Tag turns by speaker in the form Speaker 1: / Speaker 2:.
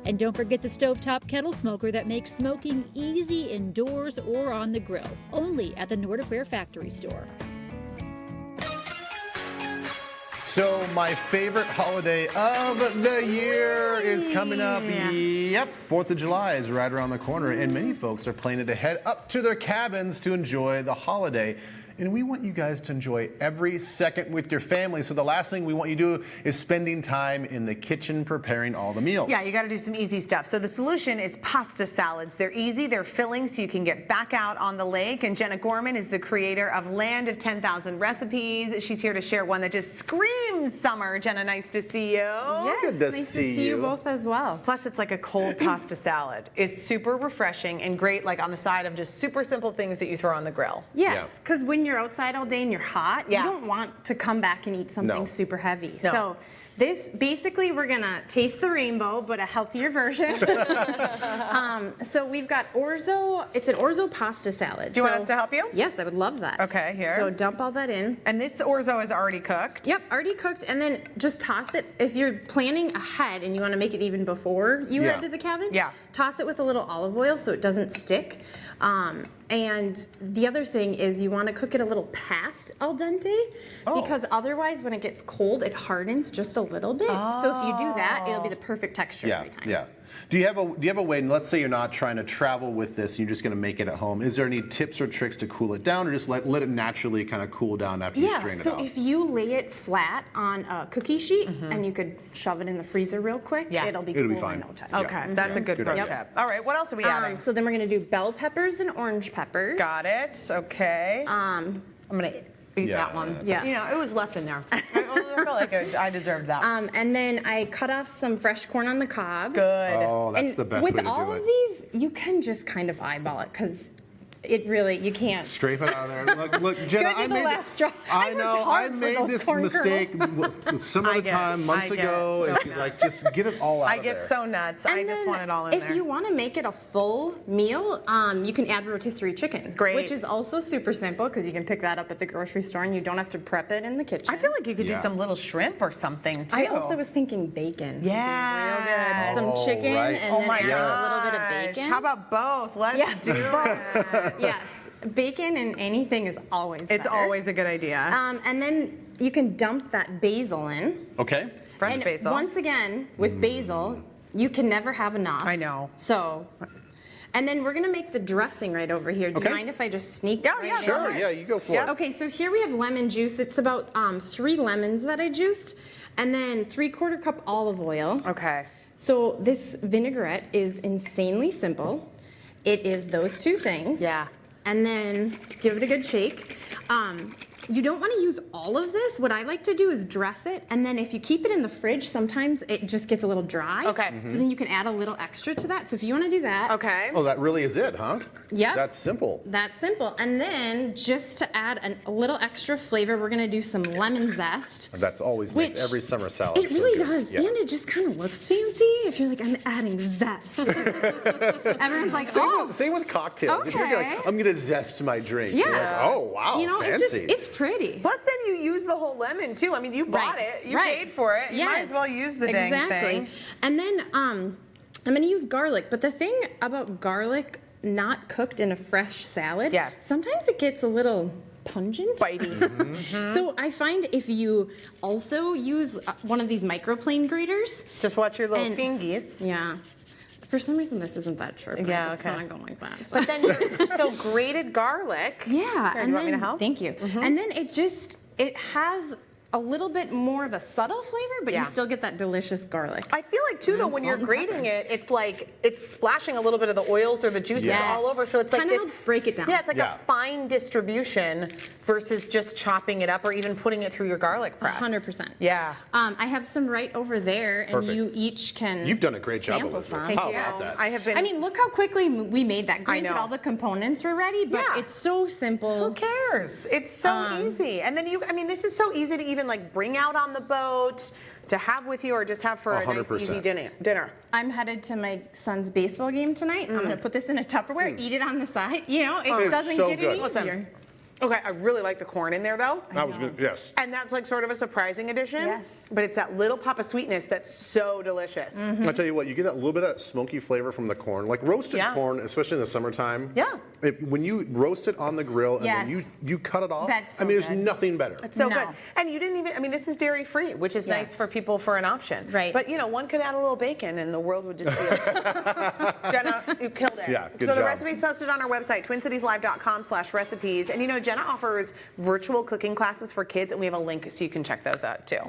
Speaker 1: And don't forget the stovetop kettle smoker that makes smoking easy indoors or on the grill. Only at the Nordic Ware factory store.
Speaker 2: So my favorite holiday of the year is coming up. Yep, 4th of July is right around the corner, and many folks are planning to head up to their cabins to enjoy the holiday. And we want you guys to enjoy every second with your family. So the last thing we want you to do is spending time in the kitchen preparing all the meals.
Speaker 3: Yeah, you got to do some easy stuff. So the solution is pasta salads. They're easy, they're filling, so you can get back out on the lake. And Jenna Gorman is the creator of Land of 10,000 Recipes. She's here to share one that just screams summer. Jenna, nice to see you.
Speaker 4: Yes,
Speaker 2: Good to
Speaker 4: nice
Speaker 2: see
Speaker 4: to see you
Speaker 2: you
Speaker 4: both as well.
Speaker 3: Plus, it's like a cold pasta salad. It's super refreshing and great, like on the side of just super simple things that you throw on the grill.
Speaker 4: Yes, because when you're outside all day and you're hot,
Speaker 3: Yeah.
Speaker 4: you don't want to come back and eat something
Speaker 2: No.
Speaker 4: super heavy.
Speaker 3: No.
Speaker 4: So this, basically, we're gonna taste the rainbow, but a healthier version. So we've got Orzo, it's an Orzo pasta salad.
Speaker 3: Do you want us to help you?
Speaker 4: Yes, I would love that.
Speaker 3: Okay, here.
Speaker 4: So dump all that in.
Speaker 3: And this orzo is already cooked.
Speaker 4: Yep, already cooked, and then just toss it. If you're planning ahead and you want to make it even before you
Speaker 2: Yeah.
Speaker 4: head to the cabin,
Speaker 3: Yeah.
Speaker 4: toss it with a little olive oil so it doesn't stick. And the other thing is you want to cook it a little past al dente because otherwise when it gets cold, it hardens just a little bit. So if you do that, it'll be the perfect texture every time.
Speaker 2: Yeah. Do you have a way, and let's say you're not trying to travel with this, and you're just going to make it at home. Is there any tips or tricks to cool it down, or just let it naturally kind of cool down after you strain it out?
Speaker 4: So if you lay it flat on a cookie sheet and you could shove it in the freezer real quick, it'll be cool
Speaker 2: fine.
Speaker 4: in no time.
Speaker 3: Okay, that's a good pro
Speaker 2: idea.
Speaker 3: tip. All right, what else are we adding?
Speaker 4: So then we're gonna do bell peppers and orange peppers.
Speaker 3: Got it. Okay. I'm gonna eat that one.
Speaker 4: Yeah.
Speaker 3: You know, it was left in there. I felt like I deserved that.
Speaker 4: And then I cut off some fresh corn on the cob.
Speaker 3: Good.
Speaker 2: Oh, that's
Speaker 4: And
Speaker 2: the best way to
Speaker 4: with
Speaker 2: do
Speaker 4: all
Speaker 2: it.
Speaker 4: of these, you can just kind of eyeball it because it really, you can't.
Speaker 2: Scrape it out of there. Look, Jenna,
Speaker 4: Go to the last straw.
Speaker 2: I
Speaker 4: I worked
Speaker 2: know. I
Speaker 4: hard for
Speaker 2: made
Speaker 4: those
Speaker 2: this
Speaker 4: corn
Speaker 2: mistake some
Speaker 3: I
Speaker 2: other
Speaker 3: get
Speaker 2: time
Speaker 3: it.
Speaker 2: months
Speaker 3: I get
Speaker 2: ago,
Speaker 3: it.
Speaker 2: and
Speaker 3: So
Speaker 2: she's like, just get it all out
Speaker 3: I
Speaker 2: of
Speaker 3: get
Speaker 2: there.
Speaker 3: so nuts. I just want it all in there.
Speaker 4: If you want to make it a full meal, you can add rotisserie chicken.
Speaker 3: Great.
Speaker 4: Which is also super simple because you can pick that up at the grocery store and you don't have to prep it in the kitchen.
Speaker 3: I feel like you could do
Speaker 2: Yeah.
Speaker 3: some little shrimp or something too.
Speaker 4: I also was thinking bacon.
Speaker 3: Yeah.
Speaker 4: Some chicken
Speaker 2: right.
Speaker 4: and
Speaker 3: Oh
Speaker 4: then
Speaker 3: my
Speaker 4: add
Speaker 3: gosh.
Speaker 4: a little bit of bacon.
Speaker 3: How about both? Let's do it.
Speaker 4: Yes, bacon and anything is always
Speaker 3: It's
Speaker 4: better.
Speaker 3: always a good idea.
Speaker 4: And then you can dump that basil in.
Speaker 2: Okay.
Speaker 3: Fresh
Speaker 4: And
Speaker 3: basil.
Speaker 4: once again, with basil, you can never have enough.
Speaker 3: I know.
Speaker 4: So, and then we're gonna make the dressing right over here. Do
Speaker 2: Okay.
Speaker 4: you mind if I just sneak
Speaker 3: Yeah,
Speaker 4: right
Speaker 3: yeah,
Speaker 4: in?
Speaker 3: go
Speaker 2: Sure.
Speaker 3: ahead.
Speaker 2: Yeah, you go for it.
Speaker 4: Okay, so here we have lemon juice. It's about 3 lemons that I juiced, and then 3/4 cup olive oil.
Speaker 3: Okay.
Speaker 4: So this vinaigrette is insanely simple. It is those two things.
Speaker 3: Yeah.
Speaker 4: And then give it a good shake. You don't want to use all of this. What I like to do is dress it, and then if you keep it in the fridge, sometimes it just gets a little dry.
Speaker 3: Okay.
Speaker 4: So then you can add a little extra to that. So if you want to do that.
Speaker 3: Okay.
Speaker 2: Oh, that really is it, huh?
Speaker 4: Yep.
Speaker 2: That's simple.
Speaker 4: That's simple. And then just to add a little extra flavor, we're gonna do some lemon zest.
Speaker 2: That's always makes
Speaker 4: Which
Speaker 2: every summer salad.
Speaker 4: It
Speaker 2: so
Speaker 4: really
Speaker 2: good.
Speaker 4: does,
Speaker 2: Yeah.
Speaker 4: and it just kind of looks fancy if you're like, I'm adding zest. Everyone's like, oh,
Speaker 2: Same with cocktails. If you're
Speaker 4: okay.
Speaker 2: like, I'm gonna zest my drink. You're
Speaker 4: Yeah.
Speaker 2: like, oh wow,
Speaker 4: you know,
Speaker 2: fancy.
Speaker 4: it's pretty.
Speaker 3: Plus, then you use the whole lemon too. I mean, you bought
Speaker 4: Right,
Speaker 3: it, you
Speaker 4: right.
Speaker 3: paid for it. You might as well use the dang thing.
Speaker 4: And then I'm gonna use garlic, but the thing about garlic not cooked in a fresh salad, sometimes it gets a little pungent.
Speaker 3: Bitey.
Speaker 4: So I find if you also use one of these microplane graters.
Speaker 3: Just watch your little
Speaker 4: and-
Speaker 3: fingies.
Speaker 4: Yeah. For some reason, this isn't that sharp.
Speaker 3: Yeah,
Speaker 4: I just
Speaker 3: okay.
Speaker 4: kind of go like that. So.
Speaker 3: But then, so grated garlic.
Speaker 4: Yeah.
Speaker 3: Here,
Speaker 4: and
Speaker 3: you want me
Speaker 4: then-
Speaker 3: to help?
Speaker 4: Thank you. And then it has a little bit more of a subtle flavor, but
Speaker 3: Yeah.
Speaker 4: you still get that delicious garlic.
Speaker 3: I feel like too, though,
Speaker 4: And
Speaker 3: when
Speaker 4: salt
Speaker 3: you're
Speaker 4: and
Speaker 3: grating
Speaker 4: pepper.
Speaker 3: it, it's like it's splashing a little bit of the oils or the juices
Speaker 4: Yes.
Speaker 3: all over. So it's like
Speaker 4: Kinda
Speaker 3: this
Speaker 4: helps break it down.
Speaker 3: Yeah, it's like
Speaker 2: Yeah.
Speaker 3: a fine distribution versus just chopping it up or even putting it through your garlic press.
Speaker 4: 100%.
Speaker 3: Yeah.
Speaker 4: I have some right over there, and
Speaker 2: Perfect.
Speaker 4: you each can.
Speaker 2: You've done a great job,
Speaker 4: sample
Speaker 2: Elizabeth.
Speaker 4: some.
Speaker 2: How
Speaker 3: you.
Speaker 2: about that?
Speaker 3: I have been.
Speaker 4: I mean, look how quickly we made that. Granted,
Speaker 3: know.
Speaker 4: all the components were ready, but
Speaker 3: Yeah.
Speaker 4: it's so simple.
Speaker 3: Who cares? It's so easy. And then this is so easy to even like bring out on the boat to have with you or just have for a nice
Speaker 2: 100%.
Speaker 3: easy dinner.
Speaker 4: I'm headed to my son's baseball game tonight. I'm going to put this in a Tupperware, eat it on the side. You know, it
Speaker 2: It's
Speaker 4: doesn't
Speaker 2: so
Speaker 4: get
Speaker 2: good.
Speaker 4: any easier.
Speaker 3: Okay, I really like the corn in there though.
Speaker 2: That was good. Yes.
Speaker 3: And that's like sort of a surprising addition.
Speaker 4: Yes.
Speaker 3: But it's that little pop of sweetness that's so delicious.
Speaker 2: I tell you what, you get that little bit of that smoky flavor from the corn, like roasted
Speaker 3: Yeah.
Speaker 2: corn, especially in the summertime.
Speaker 3: Yeah.
Speaker 2: When you roast it on the grill and then
Speaker 4: Yes.
Speaker 2: you cut it off.
Speaker 4: That's so
Speaker 2: there's
Speaker 4: good.
Speaker 2: nothing better.
Speaker 3: It's so
Speaker 4: No.
Speaker 3: good. And you didn't even, I mean, this is dairy free, which is nice
Speaker 4: Yes.
Speaker 3: for people for an option.
Speaker 4: Right.
Speaker 3: But, you know, one could add a little bacon and the world would just be Jenna, you killed it.
Speaker 2: Yeah, good
Speaker 3: So the
Speaker 2: job.
Speaker 3: recipe's posted on our website, twincitieslive.com/recipes. And, you know, Jenna offers virtual cooking classes for kids, and we have a link so you can check those out too.